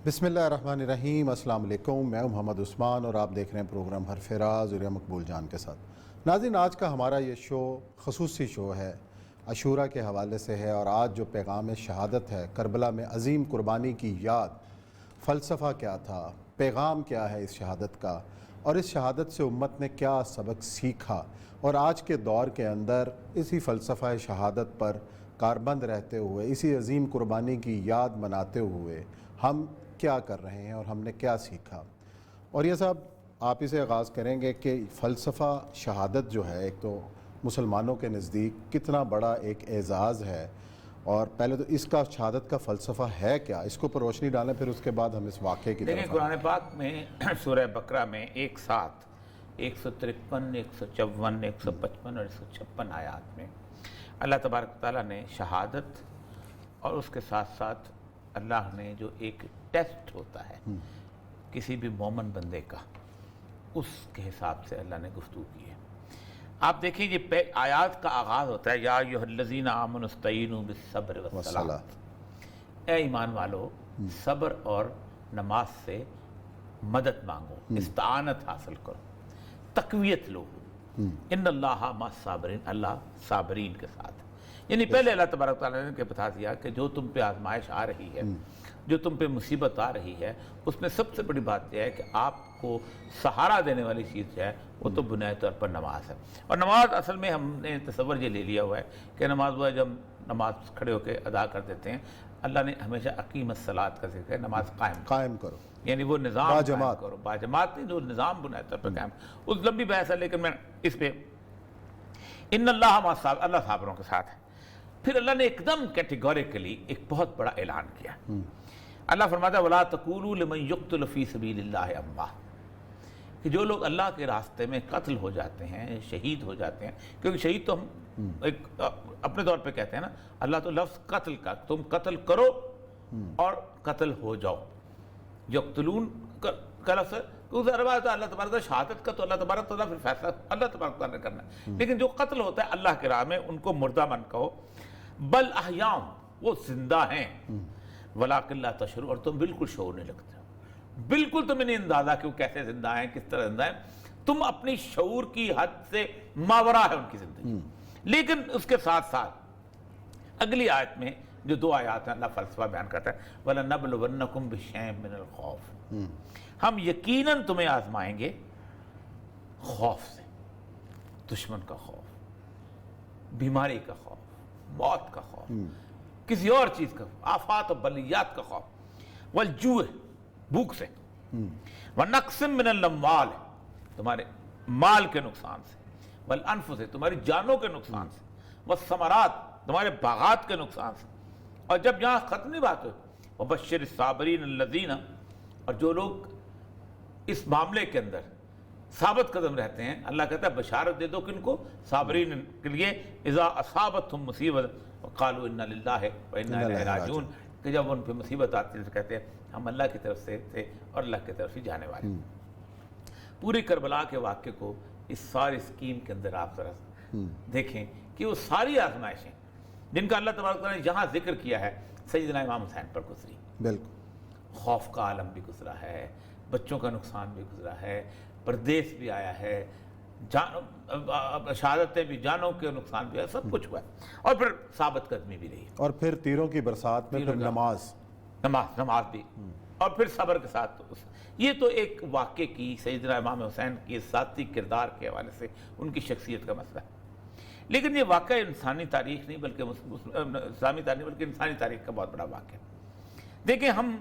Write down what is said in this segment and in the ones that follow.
بسم اللہ الرحمن الرحیم۔ السلام علیکم، میں ہوں محمد عثمان اور آپ دیکھ رہے ہیں پروگرام حرف راز اور مقبول جان کے ساتھ۔ ناظرین، آج کا ہمارا یہ شو خصوصی شو ہے، عاشورہ کے حوالے سے ہے، اور آج جو پیغام شہادت ہے، کربلا میں عظیم قربانی کی یاد، فلسفہ کیا تھا، پیغام کیا ہے اس شہادت کا، اور اس شہادت سے امت نے کیا سبق سیکھا، اور آج کے دور کے اندر اسی فلسفہ شہادت پر کاربند رہتے ہوئے، اسی عظیم قربانی کی یاد مناتے ہوئے ہم کیا کر رہے ہیں اور ہم نے کیا سیکھا۔ اور یہ صاحب آپ اسے آغاز کریں گے کہ فلسفہ شہادت جو ہے، ایک تو مسلمانوں کے نزدیک کتنا بڑا ایک اعزاز ہے، اور پہلے تو اس کا شہادت کا فلسفہ ہے کیا، اس کو اوپر روشنی ڈالیں، پھر اس کے بعد ہم اس واقعے کی دیکھیں طرف قرآن پاک میں سورہ بقرہ میں ایک ساتھ 153 154 155 اور 156 آیات میں اللہ تبارک تعالیٰ نے شہادت اور اس کے ساتھ ساتھ اللہ نے جو ایک ٹیسٹ ہوتا ہے کسی بھی مومن بندے کا، اس کے حساب سے اللہ نے گفتگو کی ہے۔ آپ دیکھیں یہ آیات کا آغاز ہوتا ہے، یا ایھا الذین آمنوا استعینوا بالصبر والصلاۃ، اے ایمان والو صبر اور نماز سے مدد مانگو، استعانت حاصل کرو، تقویت لو، ان اللہ مع الصابرین، اللہ صابرین کے ساتھ ہے۔ یعنی پہلے اللہ تبارک تعالیٰ نے بتا دیا کہ جو تم پہ آزمائش آ رہی ہے، جو تم پہ مصیبت آ رہی ہے، اس میں سب سے بڑی بات یہ ہے کہ آپ کو سہارا دینے والی چیز جو ہے وہ تو بنیادی طور پر نماز ہے۔ اور نماز اصل میں ہم نے تصور یہ لے لیا ہوا ہے کہ نماز وہ ہے جب نماز کھڑے ہو کے ادا کر دیتے ہیں، اللہ نے ہمیشہ اقیم الصلاۃ کا ذکر ہے، نماز قائم کرو، یعنی وہ نظام قائم کرو، باجماعت نہیں، جو نظام بنیادی طور پر قائم۔ اس لمبی بحث ہے لیکن میں اس پہ ان اللہ مع الصابرین، اللہ صابروں کے ساتھ ہے۔ پھر اللہ نے ایک دم کیٹیگوریکلی ایک بہت بڑا اعلان کیا۔ اللہ فرماتا ہے وَلَا تَقُولُوا لِمَنْ يُقْتَلُ فِي سَبِيلِ اللَّهِ أَمْوَاتٌ، کہ جو لوگ اللہ کے راستے میں قتل ہو جاتے ہیں، شہید ہو جاتے ہیں، کیونکہ شہید تو ہم ایک اپنے طور پہ کہتے ہیں نا، اللہ تو لفظ قتل کا، تم قتل کرو اور قتل ہو جاؤ، یقتلون کا لفظ ہے، کیونکہ اللہ تبارک تعالیٰ شہادت کا تو اللہ تبارک تعالیٰ پھر فیصلہ اللہ تبارک تعالیٰ نے کرنا ہے، لیکن جو قتل ہوتا ہے اللہ کے راہ میں ان کو مردہ من کہو، بل احیاء، وہ زندہ ہیں، ولیکن لا تشعرون، اور تم بالکل شعور نہیں رکھتے ہو، بالکل تمہیں نہیں اندازہ کہ وہ کیسے زندہ ہیں، کس طرح زندہ ہیں، تم اپنی شعور کی حد سے ماورا ہے ان کی زندگی۔ لیکن اس کے ساتھ ساتھ اگلی آیت میں جو دو آیات ہیں اللہ فلسفہ بیان کرتا ہے، وَلَنَبْلُوَنَّكُمْ بِشَيْءٍ مِّنَ الْخَوْفِ، ہم یقیناً تمہیں آزمائیں گے خوف سے، دشمن کا خوف، بیماری کا خوف، موت کا خوف، کسی اور چیز کا، آفات و بلیات کا خوف، والجوع، بھوک سے، وَنَقْصٍ مِّنَ الْأَمْوَالِ، تمہارے مال کے نقصان سے، والأنفس، تمہاری جانوں کے نقصان سے، والثمرات، تمہارے باغات کے نقصان سے۔ اور جب یہاں ختمی بات ہوئی وَبَشِّرِ الصَّابِرِينَ الَّذِينَ، اور جو لوگ اس معاملے کے اندر ثابت قدم رہتے ہیں، اللہ کہتا ہے بشارت دے دو کن کو، صابرین کے لیے، اذا اصابتہم مصیبت وقالوا انا للہ وانا الیہ راجعون، کہ جب ان پہ مصیبت آتی ہے تو کہتے ہیں ہم اللہ کی طرف سے تھے اور اللہ کی طرف سے جانے والے۔ پوری کربلا کے واقعے کو اس ساری اسکیم کے اندر آپ ذرا دیکھیں کہ وہ ساری آزمائشیں جن کا اللہ تبارک تعالیٰ نے یہاں ذکر کیا ہے سیدنا امام حسین پر گزری، بالکل خوف کا عالم بھی گزرا ہے، بچوں کا نقصان بھی گزرا ہے، پردیس بھی آیا ہے، شہادتیں بھی، جانوں کے نقصان بھی ہے، سب کچھ ہوا ہے، اور پھر ثابت قدمی بھی رہی، اور پھر تیروں کی برسات میں پھر نماز بھی، اور پھر صبر کے ساتھ۔ یہ تو ایک واقعے کی سیدنا امام حسین کی ذاتی کردار کے حوالے سے ان کی شخصیت کا مسئلہ ہے، لیکن یہ واقعہ انسانی تاریخ نہیں بلکہ اسلامی تاریخ بلکہ انسانی تاریخ کا بہت بڑا واقعہ ہے۔ دیکھیں ہم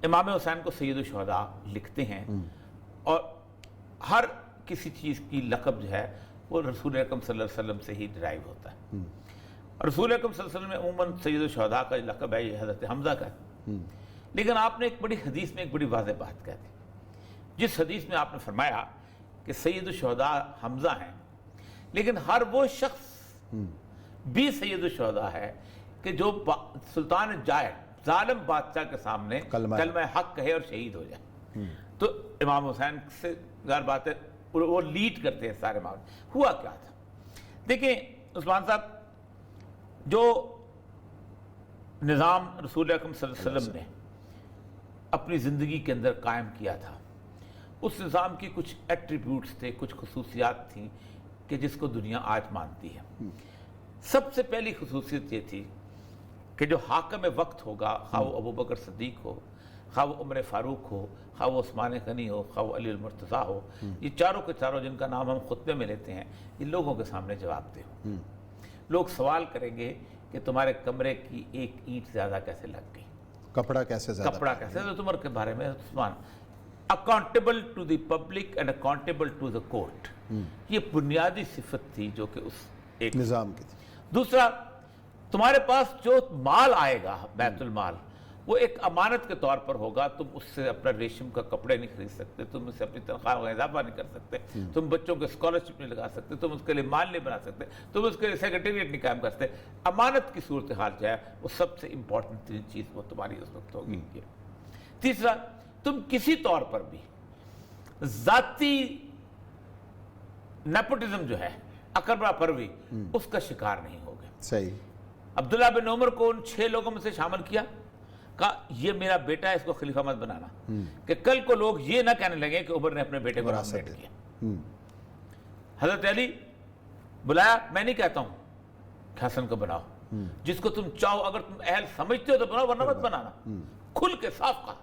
امام حسین کو سید الشہداء لکھتے ہیں، اور ہر کسی چیز کی لقب جو ہے وہ رسول اکرم صلی اللہ علیہ وسلم سے ہی ڈرائیو ہوتا ہے، اور رسول اکرم صلی اللہ علیہ وسلم میں عموماً سید الشہداء کا لقب ہے یہ حضرت حمزہ کا ہے، لیکن آپ نے ایک بڑی حدیث میں ایک بڑی واضح بات کہہ دی، جس حدیث میں آپ نے فرمایا کہ سید الشہداء حمزہ ہیں، لیکن ہر وہ شخص بھی سید الشہداء ہے کہ جو سلطان جائر ظالم بادشاہ کے سامنے کلمہ حق کہے اور شہید ہو جائے۔ تو امام حسین سے ظاہر بات ہے وہ لیڈ کرتے ہیں سارے معاملے۔ ہوا کیا تھا دیکھیں عثمان صاحب، جو نظام رسول اکرم صلی اللہ علیہ وسلم نے اپنی زندگی کے اندر قائم کیا تھا، اس نظام کی کچھ ایٹریبیوٹس تھے، کچھ خصوصیات تھیں کہ جس کو دنیا آج مانتی ہے۔ سب سے پہلی خصوصیت یہ تھی کہ جو حاکم وقت ہوگا، خواہ وہ ابو بکر صدیق ہو، خواہ وہ عمر فاروق ہو، خواہ وہ عثمان غنی ہو، خواہ وہ علی المرتضیٰ ہو، یہ چاروں کے چاروں جن کا نام ہم خطبے میں لیتے ہیں، یہ لوگوں کے سامنے جواب دے ہو۔ لوگ سوال کریں گے کہ تمہارے کمرے کی ایک اینٹ زیادہ کیسے لگ گئی، کپڑا کیسے زیادہ، کپڑا کیسے، تو عمر کے بارے میں Usman accountable to the public and accountable to the court, یہ بنیادی صفت تھی جو کہ اس ایک نظام کی تھی۔ دوسرا، تمہارے پاس جو مال آئے گا بیت المال، وہ ایک امانت کے طور پر ہوگا، تم اس سے اپنا ریشم کا کپڑے نہیں خرید سکتے، تم اس سے اپنی تنخواہ کا اضافہ نہیں کر سکتے، تم بچوں کے اسکالرشپ نہیں لگا سکتے، تم اس کے لیے مال نہیں بنا سکتے، تم اس کے لیے سیکریٹریٹ نہیں قائم کر سکتے۔ امانت کی صورتحال جو ہے وہ سب سے امپورٹنٹ ترین چیز وہ تمہاری اس وقت ہوگی۔ تیسرا، تم کسی طور پر بھی ذاتی نیپوٹزم جو ہے، اکربا پروی، اس کا شکار نہیں ہوگے۔ صحیح۔ عبداللہ بن عمر کو ان 6 لوگوں میں سے شامل کیا، کہا یہ میرا بیٹا ہے، اس کو خلیفہ مت بنانا، کہ کل کو لوگ یہ نہ کہنے لگے کہ عمر نے اپنے بیٹے کو نامزد کیا۔ حضرت علی بلایا، میں نہیں کہتا ہوں کہ حسن کو بناؤ، جس کو تم چاہو، اگر تم اہل سمجھتے ہو تو بناؤ، ورنہ مت بنانا، کھل کے صاف کہا۔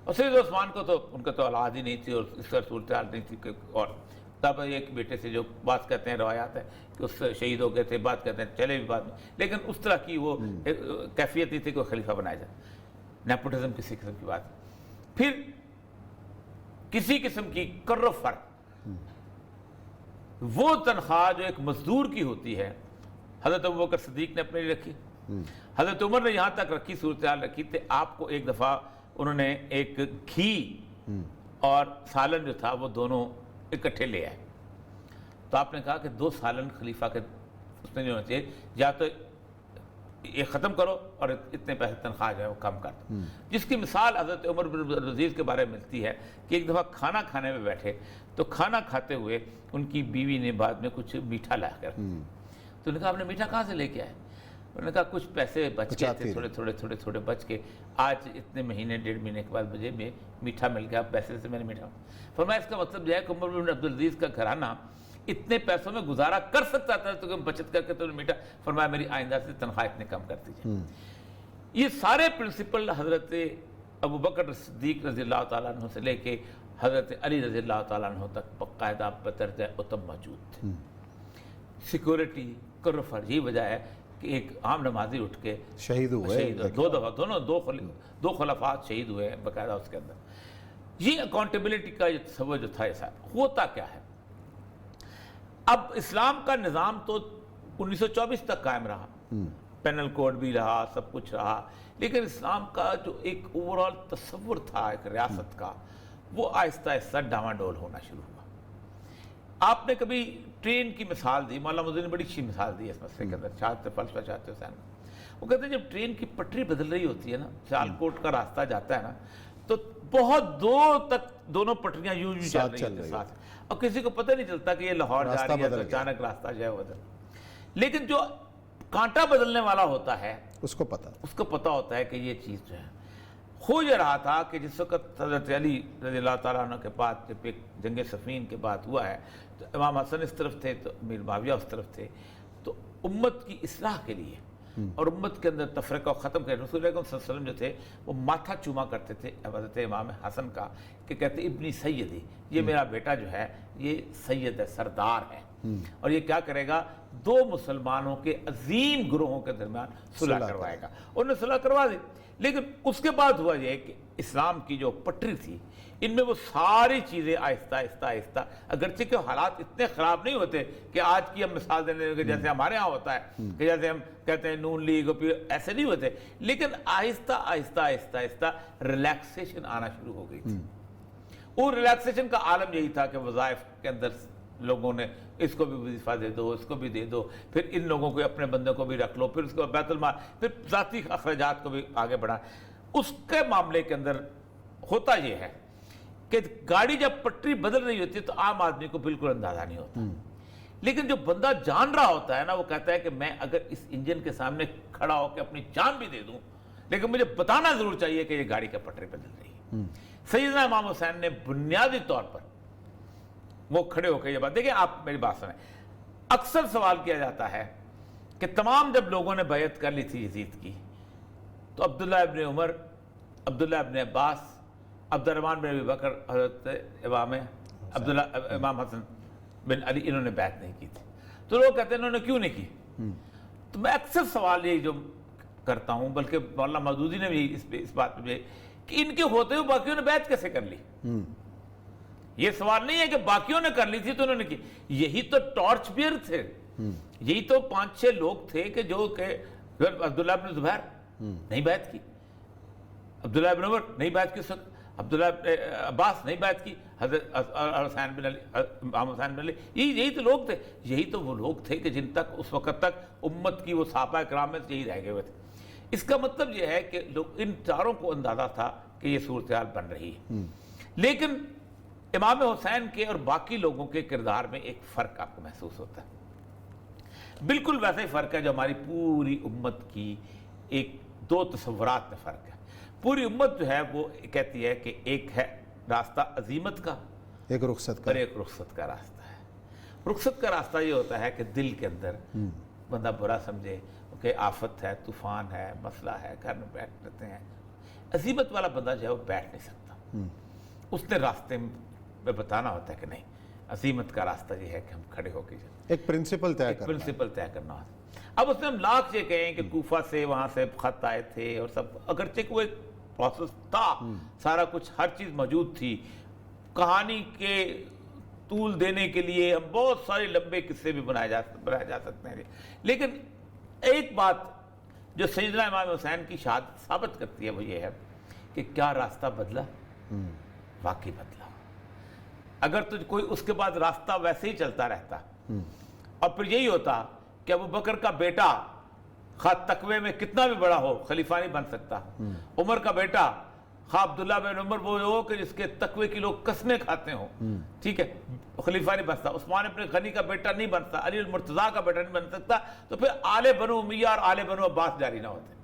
اور سید عثمان کو تو ان کا تو اولاد ہی نہیں تھی اور اس طرح صورتحال نہیں تھی، اور تب ایک بیٹے سے جو بات کہتے ہیں روایات ہے کہ اس سے شہید ہو گئے تھے، بات کہتے ہیں چلے بھی بعد میں، لیکن اس طرح کی وہ کیفیت نہیں تھی کہ خلیفہ بنایا جائے۔ نیپوٹزم کسی قسم کی بات۔ پھر کسی قسم کی کر و فر، وہ تنخواہ جو ایک مزدور کی ہوتی ہے، حضرت ابوبکر صدیق نے اپنے لیے رکھی، حضرت عمر نے یہاں تک رکھی، صورتحال رکھی تھی۔ آپ کو ایک دفعہ انہوں نے ایک گھی اور سالن جو تھا وہ دونوں اکٹھے لے آئے، تو آپ نے کہا کہ 2 سالن خلیفہ کے اس میں نہیں ہونا چاہیے، یا تو یہ ختم کرو اور اتنے پیسے تنخواہ جو ہے وہ کم کر دو۔ جس کی مثال حضرت عمر بن عبدالعزیز کے بارے میں ملتی ہے کہ ایک دفعہ کھانا کھانے میں بیٹھے تو کھانا کھاتے ہوئے ان کی بیوی نے بعد میں کچھ میٹھا لا کر، تو انہوں نے کہا آپ نے میٹھا کہاں سے لے کے آئے؟ انہوں نے کہا کچھ پیسے بچ گئے تھے، تھوڑے بچ کے، آج اتنے مہینے 1.5 مہینے کے بعد مجھے میٹھا مل گیا، پیسے سے میں نے میٹھا۔ فرمایا اس کا مطلب یہ ہے کہ عمر بن عبدالعزیز کا گھرانہ اتنے پیسوں میں گزارا کر سکتا تھا تو بچت کر کے تو میٹھا۔ فرمایا میری آئندہ سے تنخواہ اتنے کم کر دیجیے۔ یہ سارے پرنسپل حضرت ابوبکر صدیق رضی اللہ تعالیٰ عنہ سے لے کے حضرت علی رضی اللہ تعالیٰ عنہ تک باقاعدہ بدرجہ اتم موجود تھے۔ سیکورٹی، کرفر، یہ وجہ ہے کہ ایک عام نمازی اٹھ کے شہید ہوئے، 2 دفعہ، دو خلفات شہید ہوئے ہیں باقاعدہ اس کے اندر۔ یہ اکاؤنٹیبلٹی کا یہ تصور جو تھا، ایسا ہوتا کیا ہے؟ اب اسلام کا نظام تو 1924 تک قائم رہا، پینل کوڈ بھی رہا، سب کچھ رہا، لیکن اسلام کا جو ایک اوورال تصور تھا ایک ریاست کا، وہ آہستہ آہستہ ڈاواڈول ہونا شروع ہوا۔ آپ نے کبھی ٹرین کی مثال دی، مولانا مودودی نے بڑی اچھی مثال دی اس مسئلے کے اندر، چاہتے فلسفہ چاہتے حسین۔ وہ کہتے ہیں جب ٹرین کی پٹری بدل رہی ہوتی ہے نا، سیالکوٹ کا راستہ جاتا ہے نا، تو بہت دور تک دونوں پٹریاں یوں چل رہی ہیں ساتھ، اور کسی کو پتہ نہیں چلتا کہ یہ لاہور جا رہی ہے تو اچانک راستہ جو ہے بدل۔ لیکن جو کانٹا بدلنے والا ہوتا ہے اس کو پتہ ہوتا ہے کہ یہ چیز جو ہے۔ ہو یہ رہا تھا کہ جس وقت حضرت علی رضی اللہ تعالیٰ عنہ کے بعد جب ایک جنگ صفین کے بعد ہوا ہے تو امام حسن اس طرف تھے تو امیر معاویہ اس طرف تھے، تو امت کی اصلاح کے لیے اور امت کے اندر تفرقہ ختم کرے، رسول اللہ صلی اللہ علیہ وسلم جو تھے وہ ماتھا چوما کرتے تھے حضرت امام حسن کا، کہ کہتے ابنی سیدی، یہ میرا بیٹا جو ہے یہ سید ہے، سردار ہے، اور یہ کیا کرے گا؟ 2 مسلمانوں کے عظیم گروہوں کے درمیان صلح کروائے گا۔ انہوں نے صلح کروا دی، لیکن اس کے بعد ہوا یہ کہ اسلام کی جو پٹری تھی ان میں وہ ساری چیزیں آہستہ آہستہ اگرچہ کہ حالات اتنے خراب نہیں ہوتے کہ آج کی ہم مثال دینے لگے جیسے ہمارے ہاں ہوتا ہے کہ جیسے ہم کہتے ہیں نون لیگ اور پھر ایسے نہیں ہوتے، لیکن آہستہ آہستہ ریلیکسیشن آنا شروع ہو گئی تھی۔ اور ریلیکسیشن کا عالم یہی تھا کہ وظائف کے اندر لوگوں نے اس کو بھی وظیفہ دے دو، اس کو بھی دے دو، پھر ان لوگوں کو اپنے بندوں کو بھی رکھ لو، پھر اس کو بیت المال، پھر ذاتی اخراجات کو بھی آگے بڑھا۔ اس کے معاملے کے اندر ہوتا یہ ہے کہ گاڑی جب پٹری بدل رہی ہوتی ہے تو عام آدمی کو بالکل اندازہ نہیں ہوتا، لیکن جو بندہ جان رہا ہوتا ہے نا، وہ کہتا ہے کہ میں اگر اس انجن کے سامنے کھڑا ہو کے اپنی جان بھی دے دوں، لیکن مجھے بتانا ضرور چاہیے کہ یہ گاڑی کا پٹری بدل رہی ہے۔ سیدنا امام حسین نے بنیادی طور پر وہ کھڑے ہو کے یہ بات، دیکھیں آپ میری بات سنیں، اکثر سوال کیا جاتا ہے کہ تمام جب لوگوں نے بیعت کر لی تھی یزید کی تو عبداللہ ابن عمر، عبداللہ ابن عباس، عبد الرحمن بن ابی بکر، حضرت امام حسن بن علی، انہوں نے بیعت نہیں کی تھی. تو لوگ کہتے ہیں انہوں نے کیوں نہیں کی؟ تو میں اکثر سوال یہ جو کرتا ہوں، بلکہ مولانا مودودی نے بھی اس بات پہ کہ ان کے ہوتے ہوئے باقیوں نے بیعت کیسے کر لی؟ یہ سوال نہیں ہے کہ باقیوں نے کر لی تھی تو انہوں نے کی، یہی تو ٹارچ بیئر تھے، یہی تو 5-6 لوگ تھے کہ جو کہ عبداللہ بن زبیر نہیں بیعت کی، عبداللہ بن عمر نہیں بیعت کی، عبداللہ بن عباس نہیں بیعت کی، حضرت حسین بن علی، امام حسین بن علی، یہی تو لوگ تھے، یہی تو وہ لوگ تھے کہ جن تک اس وقت تک امت کی وہ صحابہ کرام میں یہی رہ گئے ہوئے تھے. اس کا مطلب یہ ہے کہ لوگ ان چاروں کو اندازہ تھا کہ یہ صورتحال بن رہی ہے. لیکن امام حسین کے اور باقی لوگوں کے کردار میں ایک فرق آپ کو محسوس ہوتا ہے، بالکل ویسا ہی فرق ہے جو ہماری پوری امت کی ایک 2 تصورات میں فرق ہے. پوری امت جو ہے وہ کہتی ہے کہ ایک ہے راستہ عزیمت کا، ایک رخصت کا، اور ایک رخصت کا راستہ ہے. رخصت کا راستہ یہ ہوتا ہے کہ دل کے اندر بندہ برا سمجھے کہ آفت ہے، طوفان ہے، مسئلہ ہے، گھر میں بیٹھ لیتے ہیں. عزیمت والا بندہ جو ہے وہ بیٹھ نہیں سکتا، اس نے راستے میں بتانا ہوتا ہے کہ نہیں، عزیمت کا راستہ یہ ہے کہ ہم کھڑے ہو کے جائیں، ایک پرنسپل طے کرنا، پرنسپل طے کرنا ہوتا ہے. اب اس نے ہم لاکھ یہ کہیں کہ کوفہ سے وہاں سے خط آئے تھے اور سب، اگرچہ کہ وہ ایک پروسیس تھا، سارا کچھ ہر چیز موجود تھی. کہانی کے طول دینے کے لیے ہم بہت سارے لمبے قصے بھی بنائے جا سکتے ہیں، لیکن ایک بات جو سیدنا امام حسین کی شہادت ثابت کرتی ہے وہ یہ ہے کہ کیا راستہ بدلا؟ واقعی بدلا. اگر تو کوئی اس کے بعد راستہ ویسے ہی چلتا رہتا اور پھر یہی ہوتا کہ ابو بکر کا بیٹا خواہ تقوی میں کتنا بھی بڑا ہو خلیفہ نہیں بن سکتا، عمر کا بیٹا خواہ عبداللہ بن عمر وہ ہو کہ جس کے تقوی کی لوگ قسمیں کھاتے ہوں، ٹھیک ہے، خلیفہ نہیں بنتا، عثمان ابن غنی کا بیٹا نہیں بنتا، علی المرتضیٰ کا بیٹا نہیں بن سکتا، تو پھر آل بنو امیہ اور آل بنو عباس جاری نہ ہوتے.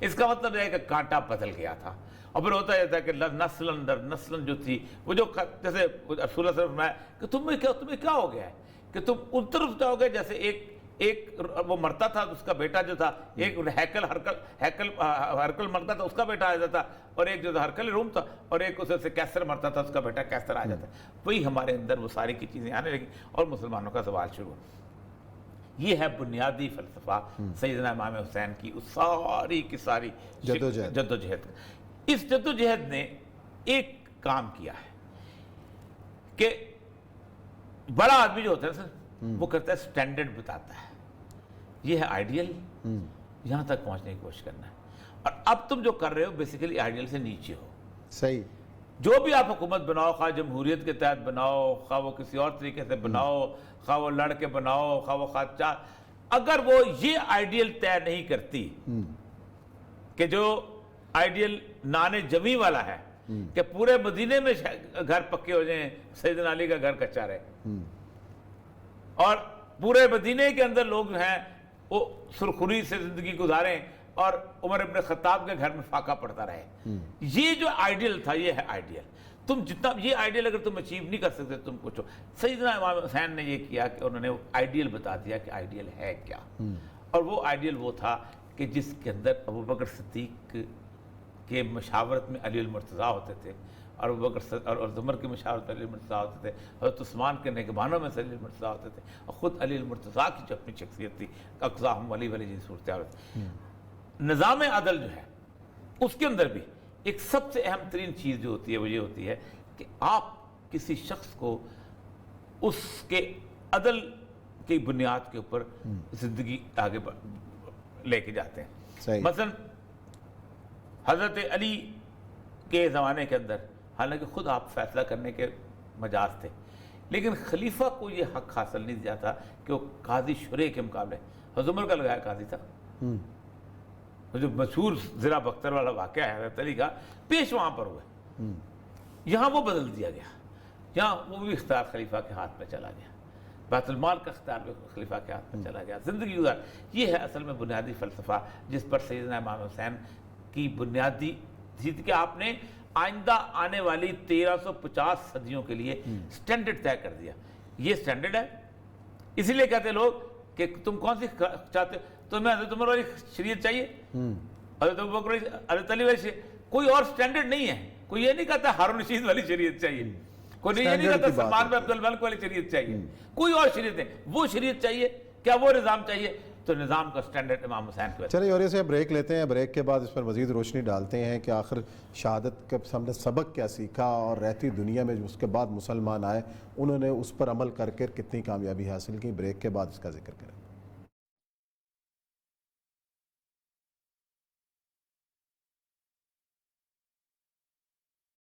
اس کا مطلب ہے کہ کانٹا بدل گیا تھا. اور پھر ہوتا یہ تھا کہ نسل در نسل جو تھی وہ جو جیسے رسول اللہ صلی اللہ علیہ وسلم نے کہ تمہیں کیا ہو گیا ہے کہ تم ان طرف جاؤ گے، جیسے ایک وہ مرتا تھا اس کا بیٹا جو تھا، ایک ہرکل مرتا تھا اس کا بیٹا آ جاتا تھا، اور ایک جو ہرکل روم تھا، اور ایک اسے سے کیسر مرتا تھا اس کا بیٹا کیسر آ جاتا. وہی ہمارے اندر وہ ساری کی چیزیں آنے لگیں اور مسلمانوں کا سوال شروع. یہ ہے بنیادی فلسفہ سیدنا امام حسین کی اس ساری کی ساری جدوجہد. اس جدوجہد نے ایک کام کیا ہے کہ بڑا آدمی جو ہوتا ہے سر وہ کرتا ہے سٹینڈرڈ بتاتا ہے، یہ ہے آئیڈیل، یہاں تک پہنچنے کی کوشش کرنا ہے. اور اب تم جو کر رہے ہو بیسیکلی آئیڈیل سے نیچے ہو. صحیح. جو بھی آپ حکومت بناؤ، خواہ جمہوریت کے تحت بناؤ، خواہ وہ کسی اور طریقے سے بناؤ، خواہ وہ لڑ کے بناؤ، خواہ وہ خواہ، اگر وہ یہ آئیڈیل طے نہیں کرتی کہ جو آئیڈیل نان جمی والا ہے کہ پورے مدینے میں گھر پکے ہو جائیں، سیدنا علی کا گھر کچا رہے، اور پورے مدینے کے اندر لوگ ہیں وہ سرخری سے زندگی گزاریں، اور عمر ابن خطاب کے گھر میں فاقہ پڑتا رہے. یہ جو آئیڈیل تھا یہ ہے آئیڈیل. تم جتنا یہ آئیڈیل اگر تم اچیو نہیں کر سکتے تم کچھ ہو. سیدنا امام حسین نے یہ کیا کہ انہوں نے آئیڈیل بتا دیا کہ آئیڈیل ہے کیا، اور وہ آئیڈیل وہ تھا کہ جس کے اندر ابو بکر صدیق کے مشاورت میں علی المرتضیٰ ہوتے تھے، اور ابو بکر اور عمر کی مشاورت میں علی المرتضیٰ ہوتے تھے، حضرت عثمان کے نگبانوں میں سے علی المرتضیٰ ہوتے تھے، اور خود علی المرتضیٰ کی جو اپنی شخصیت تھی اقضاہم ولی ولی جی صورتحال تھی. نظام عدل جو ہے اس کے اندر بھی ایک سب سے اہم ترین چیز جو ہوتی ہے وہ یہ ہوتی ہے کہ آپ کسی شخص کو اس کے عدل کی بنیاد کے اوپر زندگی آگے لے کے جاتے ہیں. مثلا حضرت علی کے زمانے کے اندر حالانکہ خود آپ فیصلہ کرنے کے مجاز تھے، لیکن خلیفہ کو یہ حق حاصل نہیں دیا تھا کہ وہ قاضی شرح کے مقابلے حضرت عمر کا لگایا قاضی تھا. جو مشہور زرہ بختر والا واقعہ ہے حضرت علی کا، پیش وہاں پر ہوئے، یہاں وہ بدل دیا گیا، یہاں وہ بھی اختیار خلیفہ کے ہاتھ میں چلا گیا، بیت المال کا اختیار بھی خلیفہ کے ہاتھ میں چلا گیا، زندگی گزار. یہ ہے اصل میں بنیادی فلسفہ جس پر سیدنا امام حسین کی بنیادی چیز کہ آپ نے آئندہ آنے والی 1350 صدیوں کے لیے سٹینڈرڈ طے کر دیا. یہ سٹینڈرڈ ہے. اسی لیے کہتے لوگ کہ تم کون سی چاہتے ہو, تمہیں حضرت عمر والی شریعت چاہیے, حضرت ابوبکر والی, حضرت علی والی شریعت. کوئی اور سٹینڈرڈ نہیں ہے. کوئی یہ نہیں کہتا ہارون رشید والی شریعت چاہیے, کوئی یہ نہیں کہتا سلمان بن عبد الملک والی شریعت چاہیے. کوئی اور شریعت نہیں, وہ شریعت چاہیے. کیا وہ نظام چاہیے؟ تو نظام کا سٹینڈرڈ امام حسین کی وجہ. چلیں اور اسے بریک لیتے ہیں. بریک کے بعد اس پر مزید روشنی ڈالتے ہیں کہ آخر شہادت کا ہم نے سبق کیا سیکھا, اور رہتی دنیا میں جو اس کے بعد مسلمان آئے انہوں نے اس پر عمل کر کے کتنی کامیابی حاصل کی. بریک کے بعد اس کا ذکر کریں.